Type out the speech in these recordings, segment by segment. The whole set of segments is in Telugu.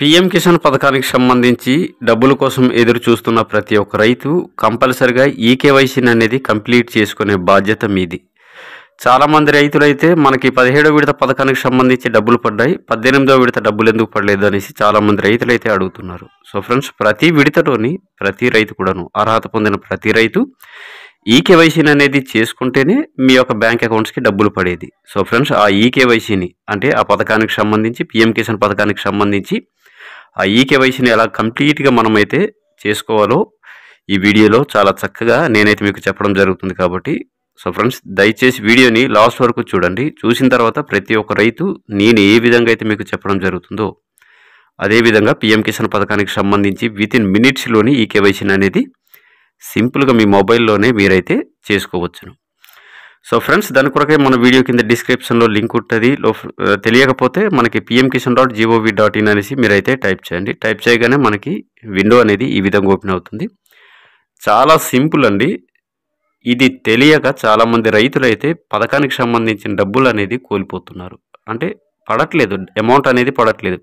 పీఎం కిసాన్ పథకానికి సంబంధించి డబ్బుల కోసం ఎదురు చూస్తున్న ప్రతి ఒక్క రైతు కంపల్సరిగా ఈ కేవైసీని అనేది కంప్లీట్ చేసుకునే బాధ్యత మీది. చాలామంది రైతులైతే మనకి 17వ విడత పథకానికి సంబంధించి డబ్బులు పడ్డాయి, 18వ విడత డబ్బులు ఎందుకు పడలేదు అనేసి చాలామంది రైతులైతే అడుగుతున్నారు. సో ఫ్రెండ్స్, ప్రతి విడతలోని ప్రతి రైతు కూడాను అర్హత పొందిన ప్రతి రైతు ఈ కేవైసీని అనేది చేసుకుంటేనే మీ యొక్క బ్యాంక్ అకౌంట్స్కి డబ్బులు పడేది. సో ఫ్రెండ్స్, ఆ ఈ కేవైసీని అంటే ఆ పథకానికి సంబంధించి పీఎం కిసాన్ పథకానికి సంబంధించి ఆ ఈ కేవైసీని ఎలా కంప్లీట్గా మనమైతే చేసుకోవాలో ఈ వీడియోలో చాలా చక్కగా నేనైతే మీకు చెప్పడం జరుగుతుంది. కాబట్టి సో ఫ్రెండ్స్, దయచేసి వీడియోని లాస్ట్ వరకు చూడండి. చూసిన తర్వాత ప్రతి ఒక్క రైతు నేను ఏ విధంగా అయితే మీకు చెప్పడం జరుగుతుందో అదేవిధంగా పీఎం కిసాన్ పథకానికి సంబంధించి వితిన్ మినిట్స్లోని ఈ కేవైసీని అనేది సింపుల్గా మీ మొబైల్లోనే మీరైతే చేసుకోవచ్చును. సో ఫ్రెండ్స్, దాని కొరకే మన వీడియో కింద డిస్క్రిప్షన్లో లింక్ ఉంటుంది. తెలియకపోతే మనకి pmkisan.gov.in అనేసి మీరైతే టైప్ చేయండి. టైప్ చేయగానే మనకి విండో అనేది ఈ విధంగా ఓపెన్ అవుతుంది. చాలా సింపుల్ అండి. ఇది తెలియక చాలామంది రైతులైతే పథకానికి సంబంధించిన డబ్బులు అనేది కోల్పోతున్నారు. అంటే పడట్లేదు, అమౌంట్ అనేది పడట్లేదు.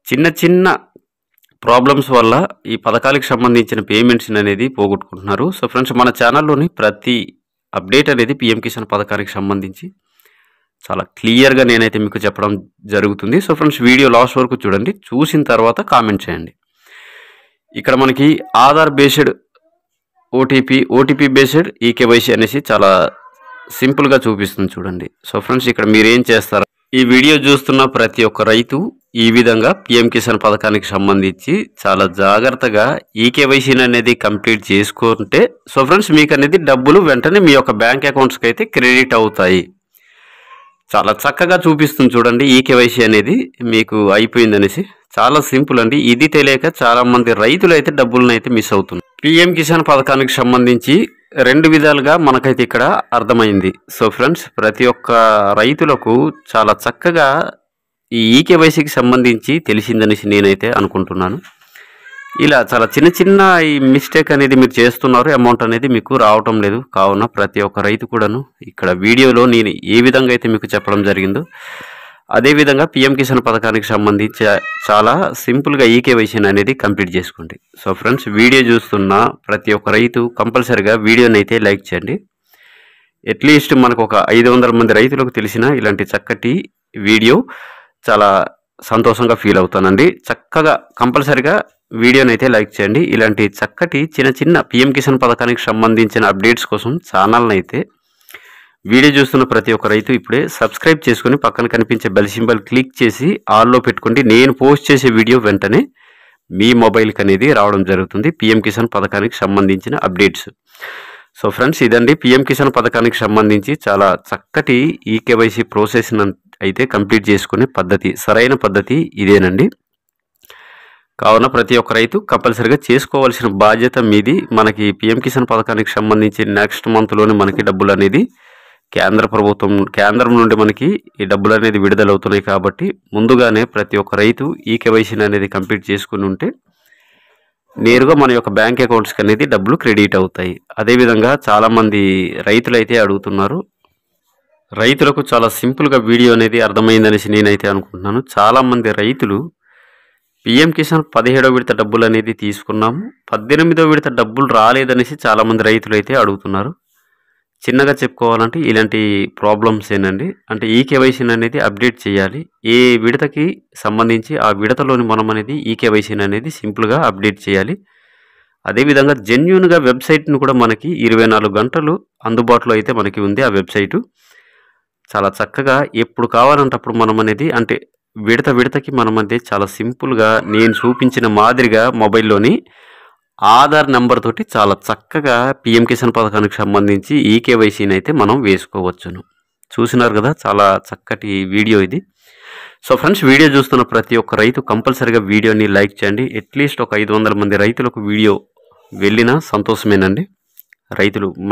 చిన్న చిన్న ప్రాబ్లమ్స్ వల్ల ఈ పథకాలకు సంబంధించిన పేమెంట్స్ అనేది పోగొట్టుకుంటున్నారు. సో ఫ్రెండ్స్, మన ఛానల్లోని ప్రతి అప్డేట్ అనేది పీఎం కిసాన్ పథకానికి సంబంధించి చాలా క్లియర్గా నేనైతే మీకు చెప్పడం జరుగుతుంది. సో ఫ్రెండ్స్, వీడియో లాస్ట్ వరకు చూడండి. చూసిన తర్వాత కామెంట్ చేయండి. ఇక్కడ మనకి ఆధార్ బేస్డ్ ఓటీపీ బేస్డ్ ఈ కేవైసీ అనేసి చాలా సింపుల్గా చూపిస్తుంది చూడండి. సో ఫ్రెండ్స్, ఇక్కడ మీరు ఏం చేస్తారు, ఈ వీడియో చూస్తున్న ప్రతి ఒక్క రైతు ఈ విధంగా పీఎం కిసాన్ పథకానికి సంబంధించి చాలా జాగ్రత్తగా ఈ కేవైసీని అనేది కంప్లీట్ చేసుకుంటే సో ఫ్రెండ్స్, మీకు అనేది డబ్బులు వెంటనే మీ యొక్క బ్యాంక్ అకౌంట్స్కి అయితే క్రెడిట్ అవుతాయి. చాలా చక్కగా చూపిస్తుంది చూడండి. ఈ కేవైసీ అనేది మీకు అయిపోయింది అనేసి చాలా సింపుల్ అండి. ఇది తెలియక చాలామంది రైతులు అయితే డబ్బులను అయితే మిస్ అవుతున్నారు. పీఎం కిసాన్ పథకానికి సంబంధించి రెండు విధాలుగా మనకైతే ఇక్కడ అర్థమైంది. సో ఫ్రెండ్స్, ప్రతి ఒక్క రైతులకు చాలా చక్కగా ఈ కేవైసీకి సంబంధించి తెలిసిందనేసి నేనైతే అనుకుంటున్నాను. ఇలా చాలా చిన్న చిన్న ఈ మిస్టేక్ అనేది మీరు చేస్తున్నారు, అమౌంట్ అనేది మీకు రావటం లేదు. కావున ప్రతి ఒక్క రైతు కూడాను ఇక్కడ వీడియోలో నేను ఏ విధంగా అయితే మీకు చెప్పడం జరిగిందో అదేవిధంగా పీఎం కిసాన్ పథకానికి సంబంధించి చాలా సింపుల్గా ఈ కేవైసీని అనేది కంప్లీట్ చేసుకోండి. సో ఫ్రెండ్స్, వీడియో చూస్తున్న ప్రతి ఒక్క రైతు కంపల్సరిగా వీడియోని అయితే లైక్ చేయండి. అట్లీస్ట్ మనకు ఒక 500 మంది రైతులకు తెలిసిన ఇలాంటి చక్కటి వీడియో చాలా సంతోషంగా ఫీల్ అవుతానండి. చక్కగా కంపల్సరిగా వీడియోని అయితే లైక్ చేయండి. ఇలాంటి చక్కటి చిన్న చిన్న పీఎం కిసాన్ పథకానికి సంబంధించిన అప్డేట్స్ కోసం ఛానల్ని అయితే వీడియో చూస్తున్న ప్రతి ఒక్క రైతు ఇప్పుడే సబ్స్క్రైబ్ చేసుకుని పక్కన కనిపించే బెల్ సింబల్ క్లిక్ చేసి ఆల్లో పెట్టుకోండి. నేను పోస్ట్ చేసే వీడియో వెంటనే మీ మొబైల్కి అనేది రావడం జరుగుతుంది. పీఎం కిసాన్ పథకానికి సంబంధించిన అప్డేట్స్. సో ఫ్రెండ్స్, ఇదండి పీఎం కిసాన్ పథకానికి సంబంధించి చాలా చక్కటి ఈ కేవైసీ ప్రాసెస్ అయితే కంప్లీట్ చేసుకునే పద్ధతి, సరైన పద్ధతి ఇదేనండి. కావున ప్రతి ఒక్క రైతు కంపల్సరిగా చేసుకోవాల్సిన బాధ్యత మీది. మనకి పీఎం కిసాన్ పథకానికి సంబంధించి నెక్స్ట్ మంత్లోనే మనకి డబ్బులు అనేది కేంద్రం నుండి మనకి ఈ డబ్బులు అనేది విడుదలవుతున్నాయి. కాబట్టి ముందుగానే ప్రతి ఒక్క రైతు ఈ కేవైసీని అనేది కంప్లీట్ చేసుకుని ఉంటే నేరుగా మన యొక్క బ్యాంక్ అకౌంట్స్కి అనేది డబ్బులు క్రెడిట్ అవుతాయి. అదేవిధంగా చాలామంది రైతులు అయితే అడుగుతున్నారు. రైతులకు చాలా సింపుల్గా వీడియో అనేది అర్థమైందనేసి నేనైతే అనుకుంటున్నాను. చాలామంది రైతులు పీఎం కిసాన్ 17వ విడత డబ్బులు అనేది తీసుకున్నాము, 18వ విడత డబ్బులు రాలేదనేసి చాలామంది రైతులు అయితే అడుగుతున్నారు. చిన్నగా చెప్పుకోవాలంటే ఇలాంటి ప్రాబ్లమ్స్ ఏనండి. అంటే ఈ కేవైసీని అనేది అప్డేట్ చేయాలి. ఏ విడతకి సంబంధించి ఆ విడతలోని మనం అనేది ఈ కేవైసీని అనేది సింపుల్గా అప్డేట్ చేయాలి. అదేవిధంగా జెన్యూన్గా వెబ్సైట్ను కూడా మనకి 24 గంటలు అందుబాటులో అయితే మనకి ఉంది. ఆ వెబ్సైటు చాలా చక్కగా ఎప్పుడు కావాలంటే అప్పుడు మనం అనేది అంటే విడతకి మనం అనేది చాలా సింపుల్గా నేను చూపించిన మాదిరిగా మొబైల్లోని ఆధార్ నెంబర్ తోటి చాలా చక్కగా పీఎం కిసాన్ పథకానికి సంబంధించి ఈ కేవైసీని అయితే మనం వేసుకోవచ్చును. చూసినారు కదా, చాలా చక్కటి వీడియో ఇది. సో ఫ్రెండ్స్, వీడియో చూస్తున్న ప్రతి ఒక్క రైతు కంపల్సరిగా వీడియోని లైక్ చేయండి. అట్లీస్ట్ ఒక 500 మంది రైతులకు వీడియో వెళ్ళినా సంతోషమేనండి.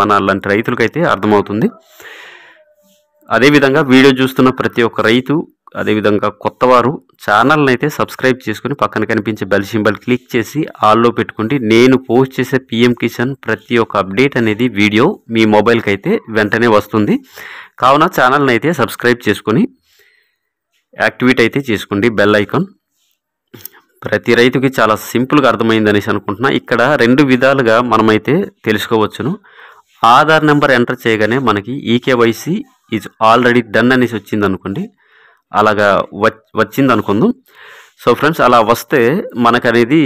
మన లాంటి రైతులకైతే అర్థమవుతుంది. అదేవిధంగా వీడియో చూస్తున్న ప్రతి ఒక్క రైతు అదేవిధంగా కొత్తవారు ఛానల్ని అయితే సబ్స్క్రైబ్ చేసుకుని పక్కన కనిపించే బెల్ సింబల్ క్లిక్ చేసి ఆల్లో పెట్టుకోండి. నేను పోస్ట్ చేసే పీఎం కిసాన్ ప్రతి ఒక్క అప్డేట్ అనేది వీడియో మీ మొబైల్కి అయితే వెంటనే వస్తుంది. కావున ఛానల్ని అయితే సబ్స్క్రైబ్ చేసుకొని యాక్టివేట్ అయితే చేసుకోండి బెల్ ఐకాన్. ప్రతి రైతుకి చాలా సింపుల్గా అర్థమైందనేసి అనుకుంటున్నా. ఇక్కడ 2 విధాలుగా మనమైతే తెలుసుకోవచ్చును. ఆధార్ నెంబర్ ఎంటర్ చేయగానే మనకి ఈకేవైసీ ఈజ్ ఆల్రెడీ డన్ అనేసి వచ్చిందనుకోండి, అలాగా వచ్చింది అనుకుందాం. సో ఫ్రెండ్స్, అలా వస్తే మనకనేది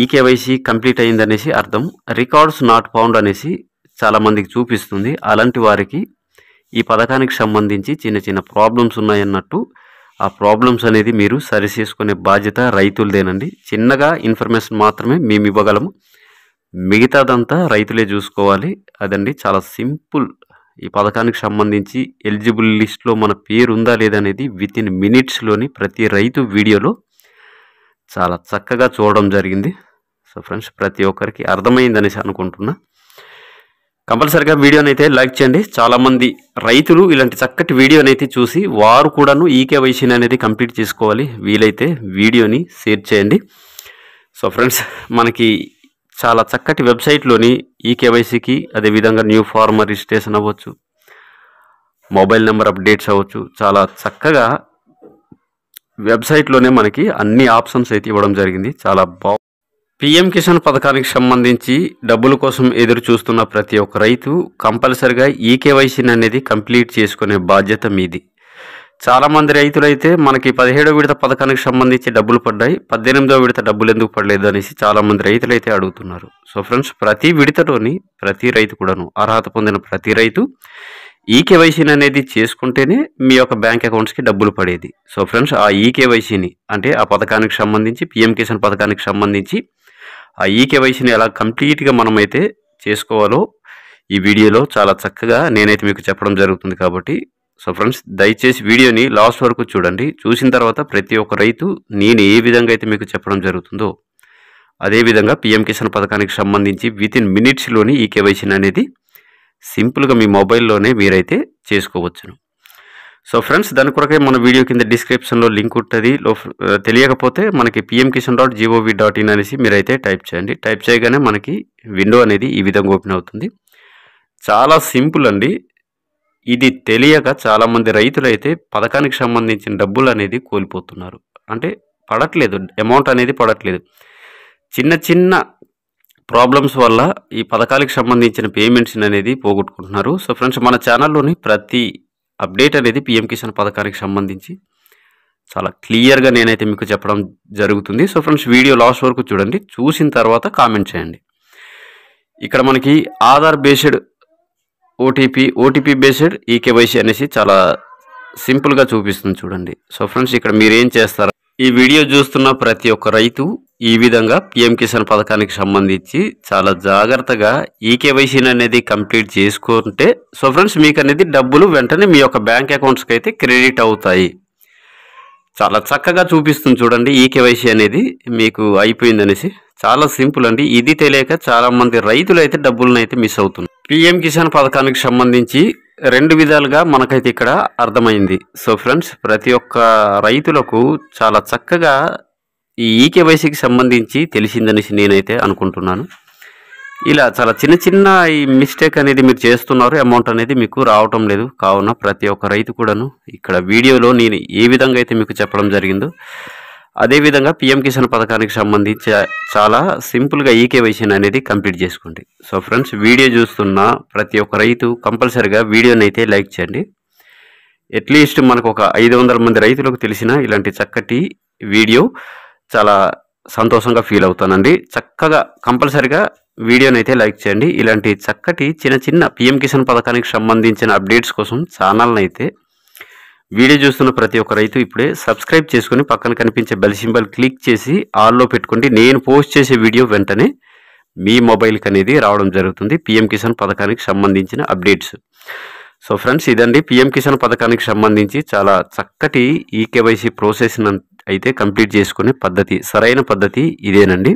ఈకేవైసీ కంప్లీట్ అయిందనేసి అర్థం. రికార్డ్స్ నాట్ ఫౌండ్ అనేసి చాలామందికి చూపిస్తుంది. అలాంటి వారికి ఈ పథకానికి సంబంధించి చిన్న చిన్న ప్రాబ్లమ్స్ ఉన్నాయన్నట్టు ఆ ప్రాబ్లమ్స్ అనేది మీరు సరిచేసుకునే బాధ్యత రైతులదేనండి. చిన్నగా ఇన్ఫర్మేషన్ మాత్రమే మేము ఇవ్వగలము, మిగతాదంతా రైతులే చూసుకోవాలి. అదండి, చాలా సింపుల్. ఈ పథకానికి సంబంధించి ఎలిజిబుల్ లిస్ట్లో మన పేరు ఉందా లేదనేది వితిన్ మినిట్స్లోని ప్రతి రైతు వీడియోలో చాలా చక్కగా చూడడం జరిగింది. సో ఫ్రెండ్స్, ప్రతి ఒక్కరికి అర్థమైందనేసి అనుకుంటున్నా. కంపల్సరిగా వీడియోని అయితే లైక్ చేయండి. చాలామంది రైతులు ఇలాంటి చక్కటి వీడియోని అయితే చూసి వారు కూడాను ఈకేవైసీని అనేది కంప్లీట్ చేసుకోవాలి. వీలైతే వీడియోని షేర్ చేయండి. సో ఫ్రెండ్స్, మనకి చాలా చక్కటి వెబ్సైట్లోని ఈకేవైసీకి, అదేవిధంగా న్యూ ఫార్మర్ రిజిస్ట్రేషన్ అవ్వచ్చు, మొబైల్ నెంబర్ అప్డేట్స్ అవ్వచ్చు, చాలా చక్కగా వెబ్సైట్లోనే మనకి అన్ని ఆప్షన్స్ అయితే ఇవ్వడం జరిగింది. చాలా పిఎం కిసాన్ పథకానికి సంబంధించి డబ్బుల కోసం ఎదురు చూస్తున్న ప్రతి ఒక్క రైతు కంపల్సరిగా ఈకేవైసీని అనేది కంప్లీట్ చేసుకునే బాధ్యత మీది. చాలామంది రైతులైతే మనకి 17వ విడత పథకానికి సంబంధించి డబ్బులు పడ్డాయి, 18వ విడత డబ్బులు ఎందుకు పడలేదు అనేసి చాలామంది రైతులైతే అడుగుతున్నారు. సో ఫ్రెండ్స్, ప్రతి విడతలోని ప్రతి రైతు కూడాను, అర్హత పొందిన ప్రతి రైతు ఈకేవైసీని అనేది చేసుకుంటేనే మీ యొక్క బ్యాంక్ అకౌంట్స్కి డబ్బులు పడేది. సో ఫ్రెండ్స్, ఆ ఈకేవైసీని అంటే ఆ పథకానికి సంబంధించి పిఎం కిసాన్ పథకానికి సంబంధించి ఆ ఈకేవైసీని ఎలా కంప్లీట్గా మనమైతే చేసుకోవాలో ఈ వీడియోలో చాలా చక్కగా నేనైతే మీకు చెప్పడం జరుగుతుంది. కాబట్టి సో ఫ్రెండ్స్, దయచేసి వీడియోని లాస్ట్ వరకు చూడండి. చూసిన తర్వాత ప్రతి ఒక్క రైతు నేను ఏ విధంగా అయితే మీకు చెప్పడం జరుగుతుందో అదేవిధంగా పిఎం కిసాన్ పథకానికి సంబంధించి వితిన్ మినిట్స్లోని ఈకేవైసీని అనేది సింపుల్గా మీ మొబైల్లోనే మీరైతే చేసుకోవచ్చును. సో ఫ్రెండ్స్, దాని కొరకే మన వీడియో కింద డిస్క్రిప్షన్లో లింక్ ఉంటుంది. తెలియకపోతే మనకి pmkisan.gov.in అనేసి మీరైతే టైప్ చేయండి. టైప్ చేయగానే మనకి విండో అనేది ఈ విధంగా ఓపెన్ అవుతుంది. చాలా సింపుల్ అండి. ఇది తెలియక చాలామంది రైతులు అయితే పథకానికి సంబంధించిన డబ్బులు అనేది కోల్పోతున్నారు. అంటే పడట్లేదు, అమౌంట్ అనేది పడట్లేదు. చిన్న చిన్న ప్రాబ్లమ్స్ వల్ల ఈ పథకాలకు సంబంధించిన పేమెంట్స్ అనేది పోగొట్టుకుంటున్నారు. సో ఫ్రెండ్స్, మన ఛానల్లోని ప్రతి అప్డేట్ అనేది పిఎం కిసాన్ పథకానికి సంబంధించి చాలా క్లియర్గా నేనైతే మీకు చెప్పడం జరుగుతుంది. సో ఫ్రెండ్స్, వీడియో లాస్ట్ వరకు చూడండి. చూసిన తర్వాత కామెంట్ చేయండి. ఇక్కడ మనకి Aadhaar based OTP based eKYC అనేసి చాలా సింపుల్గా చూపిస్తుంది చూడండి. సో ఫ్రెండ్స్, ఇక్కడ మీరు ఏం చేస్తారు, ఈ వీడియో చూస్తున్న ప్రతి ఒక్క రైతు ఈ విధంగా పిఎం కిసాన్ పథకానికి సంబంధించి చాలా జాగ్రత్తగా ఈకేవైసీని అనేది కంప్లీట్ చేసుకుంటే సో ఫ్రెండ్స్, మీకు అనేది డబ్బులు వెంటనే మీ యొక్క బ్యాంక్ అకౌంట్స్కి అయితే క్రెడిట్ అవుతాయి. చాలా చక్కగా చూపిస్తుంది చూడండి. ఈకేవైసీ అనేది మీకు అయిపోయిందనేసి చాలా సింపుల్ అండి. ఇది తెలియక చాలామంది రైతులు అయితే డబ్బులను అయితే మిస్ అవుతున్నారు. పిఎం కిసాన్ పథకానికి సంబంధించి 2 విధాలుగా మనకైతే ఇక్కడ అర్థమైంది. సో ఫ్రెండ్స్, ప్రతి ఒక్క రైతులకు చాలా చక్కగా ఈ ఈకేవైసీకి సంబంధించి తెలిసిందనేసి నేనైతే అనుకుంటున్నాను. ఇలా చాలా చిన్న చిన్న ఈ మిస్టేక్ అనేది మీరు చేస్తున్నారు, అమౌంట్ అనేది మీకు రావటం లేదు. కావున ప్రతి ఒక్క రైతు కూడాను ఇక్కడ వీడియోలో నేను ఏ విధంగా అయితే మీకు చెప్పడం జరిగిందో అదేవిధంగా పిఎం కిసాన్ పథకానికి సంబంధించి చాలా సింపుల్గా ఈకేవైసీని అనేది కంప్లీట్ చేసుకోండి. సో ఫ్రెండ్స్, వీడియో చూస్తున్న ప్రతి ఒక్క రైతు కంపల్సరిగా వీడియోని అయితే లైక్ చేయండి. అట్లీస్ట్ మనకు ఒక 500 మంది రైతులకు తెలిసిన ఇలాంటి చక్కటి వీడియో చాలా సంతోషంగా ఫీల్ అవుతానండి. చక్కగా కంపల్సరిగా వీడియోని అయితే లైక్ చేయండి. ఇలాంటి చక్కటి చిన్న చిన్న పిఎం కిసాన్ పథకానికి సంబంధించిన అప్డేట్స్ కోసం ఛానల్ని అయితే వీడియో చూస్తున్న ప్రతి ఒక్క రైతు ఇప్పుడే సబ్స్క్రైబ్ చేసుకుని పక్కన కనిపించే బెల్ సింబల్ క్లిక్ చేసి ఆల్లో పెట్టుకోండి. నేను పోస్ట్ చేసే వీడియో వెంటనే మీ మొబైల్కి అనేది రావడం జరుగుతుంది. పిఎం కిసాన్ పథకానికి సంబంధించిన అప్డేట్స్. సో ఫ్రెండ్స్, ఇదండి పిఎం కిసాన్ పథకానికి సంబంధించి చాలా చక్కటి ఈకేవైసీ ప్రాసెస్ అయితే కంప్లీట్ చేసుకునే పద్ధతి, సరైన పద్ధతి ఇదేనండి.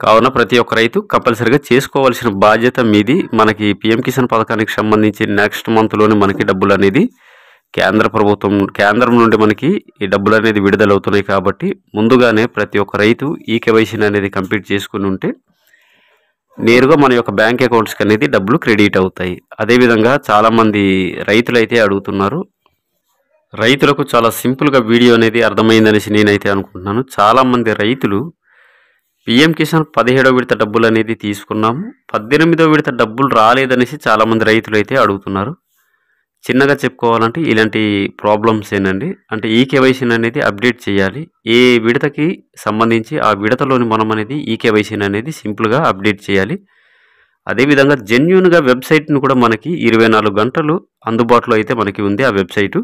కావున ప్రతి ఒక్క రైతు కంపల్సరిగా చేసుకోవాల్సిన బాధ్యత మీది. మనకి పిఎం కిసాన్ పథకానికి సంబంధించి నెక్స్ట్ మంత్లోనే మనకి డబ్బులు అనేది కేంద్రం నుండి మనకి ఈ డబ్బులు అనేది విడుదలవుతున్నాయి. కాబట్టి ముందుగానే ప్రతి ఒక్క రైతు ఈకేవైసీని అనేది కంప్లీట్ చేసుకుని ఉంటే నేరుగా మన యొక్క బ్యాంక్ అకౌంట్స్కి అనేది డబ్బులు క్రెడిట్ అవుతాయి. అదేవిధంగా చాలామంది రైతులు అయితే అడుగుతున్నారు, రైతులకు చాలా సింపుల్గా వీడియో అనేది అర్థమైందనేసి నేనైతే అనుకుంటున్నాను. చాలామంది రైతులు పీఎం కిసాన్ 17వ విడత డబ్బులు అనేది తీసుకున్నాము, 18వ విడత డబ్బులు రాలేదనేసి చాలామంది రైతులు అయితే అడుగుతున్నారు. చిన్నగా చెప్పుకోవాలంటే ఇలాంటి ప్రాబ్లమ్స్ ఏనండి. అంటే ఈకేవైసీని అనేది అప్డేట్ చేయాలి. ఏ విడతకి సంబంధించి ఆ విడతలోని మనం అనేది ఈకేవైసీని అనేది సింపుల్గా అప్డేట్ చేయాలి. అదేవిధంగా జెన్యూన్గా వెబ్సైట్ను కూడా మనకి 24 గంటలు అందుబాటులో అయితే మనకి ఉంది. ఆ వెబ్సైటు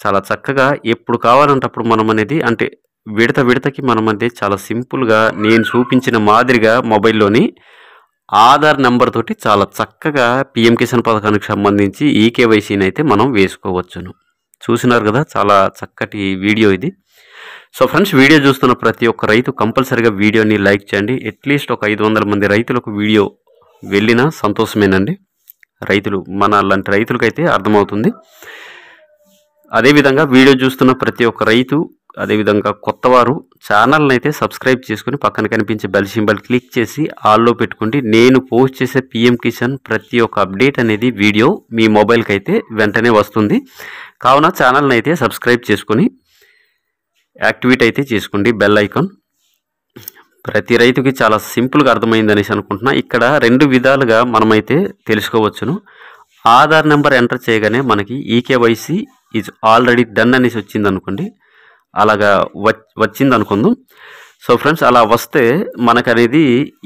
చాలా చక్కగా ఎప్పుడు కావాలంటే అప్పుడు మనం అనేది అంటే విడతకి మనం అనేది చాలా సింపుల్గా నేను చూపించిన మాదిరిగా మొబైల్లోని ఆధార్ నెంబర్ తోటి చాలా చక్కగా పీఎం కిసాన్ పథకానికి సంబంధించి ఈకేవైసీని అయితే మనం వేసుకోవచ్చును. చూసినారు కదా, చాలా చక్కటి వీడియో ఇది. సో ఫ్రెండ్స్, వీడియో చూస్తున్న ప్రతి ఒక్క రైతు కంపల్సరీగా వీడియోని లైక్ చేయండి. అట్లీస్ట్ ఒక 500 మంది రైతులకు వీడియో వెళ్ళినా సంతోషమేనండి. రైతులు మన లాంటి రైతులకైతే అర్థమవుతుంది. అదేవిధంగా వీడియో చూస్తున్న ప్రతి ఒక్క రైతు, అదేవిధంగా కొత్తవారు ఛానల్ని అయితే సబ్స్క్రైబ్ చేసుకుని పక్కన కనిపించే బెల్ సింబల్ క్లిక్ చేసి ఆల్లో పెట్టుకోండి. నేను పోస్ట్ చేసే పీఎం కిసాన్ ప్రతి ఒక్క అప్డేట్ అనేది వీడియో మీ మొబైల్కి అయితే వెంటనే వస్తుంది. కావున ఛానల్ని అయితే సబ్స్క్రైబ్ చేసుకొని యాక్టివేట్ అయితే చేసుకోండి బెల్ ఐకాన్. ప్రతి రైతుకి చాలా సింపుల్గా అర్థమైందనేసి అనుకుంటున్నా. ఇక్కడ 2 విధాలుగా మనమైతే తెలుసుకోవచ్చును. ఆధార్ నెంబర్ ఎంటర్ చేయగానే మనకి ఈకేవైసీ ఈజ్ ఆల్రెడీ డన్ అనేసి వచ్చింది అనుకోండి, అలాగా వచ్చింది అనుకుందాం. సో ఫ్రెండ్స్, అలా వస్తే మనకు అనేది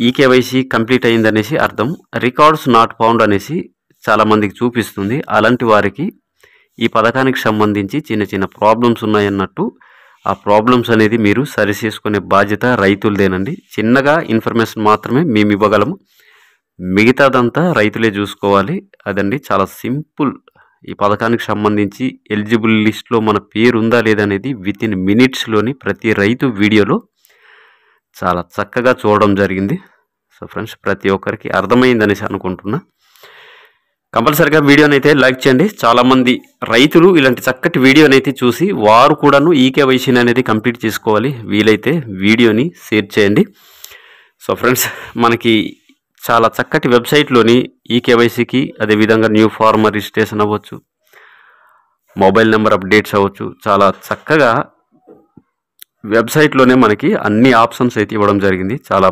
ఈకేవైసీ కంప్లీట్ అయిందనేసి అర్థం. రికార్డ్స్ నాట్ ఫౌండ్ అనేసి చాలామందికి చూపిస్తుంది. అలాంటి వారికి ఈ పథకానికి సంబంధించి చిన్న చిన్న ప్రాబ్లమ్స్ ఉన్నాయన్నట్టు ఆ ప్రాబ్లమ్స్ అనేది మీరు సరిచేసుకునే బాధ్యత రైతులదేనండి. చిన్నగా ఇన్ఫర్మేషన్ మాత్రమే మేము ఇవ్వగలము, మిగతాదంతా రైతులే చూసుకోవాలి. అదండి, చాలా సింపుల్. ఈ పథకానికి సంబంధించి ఎలిజిబుల్ లిస్ట్లో మన పేరు ఉందా లేదనేది వితిన్ మినిట్స్లోని ప్రతి రైతు వీడియోలో చాలా చక్కగా చూడడం జరిగింది. సో ఫ్రెండ్స్, ప్రతి ఒక్కరికి అర్థమైందనేసి అనుకుంటున్నా. కంపల్సరిగా వీడియోని అయితే లైక్ చేయండి. చాలామంది రైతులు ఇలాంటి చక్కటి వీడియోని అయితే చూసి వారు కూడాను ఈకేవైసీని అనేది కంప్లీట్ చేసుకోవాలి. వీలైతే వీడియోని షేర్ చేయండి. సో ఫ్రెండ్స్, మనకి చాలా చక్కటి వెబ్సైట్లోని ఈకేవైసీకి, అదేవిధంగా న్యూ ఫార్మర్ రిజిస్ట్రేషన్ అవ్వచ్చు, మొబైల్ నెంబర్ అప్డేట్స్ అవ్వచ్చు, చాలా చక్కగా వెబ్సైట్లోనే మనకి అన్ని ఆప్షన్స్ అయితే ఇవ్వడం జరిగింది. చాలా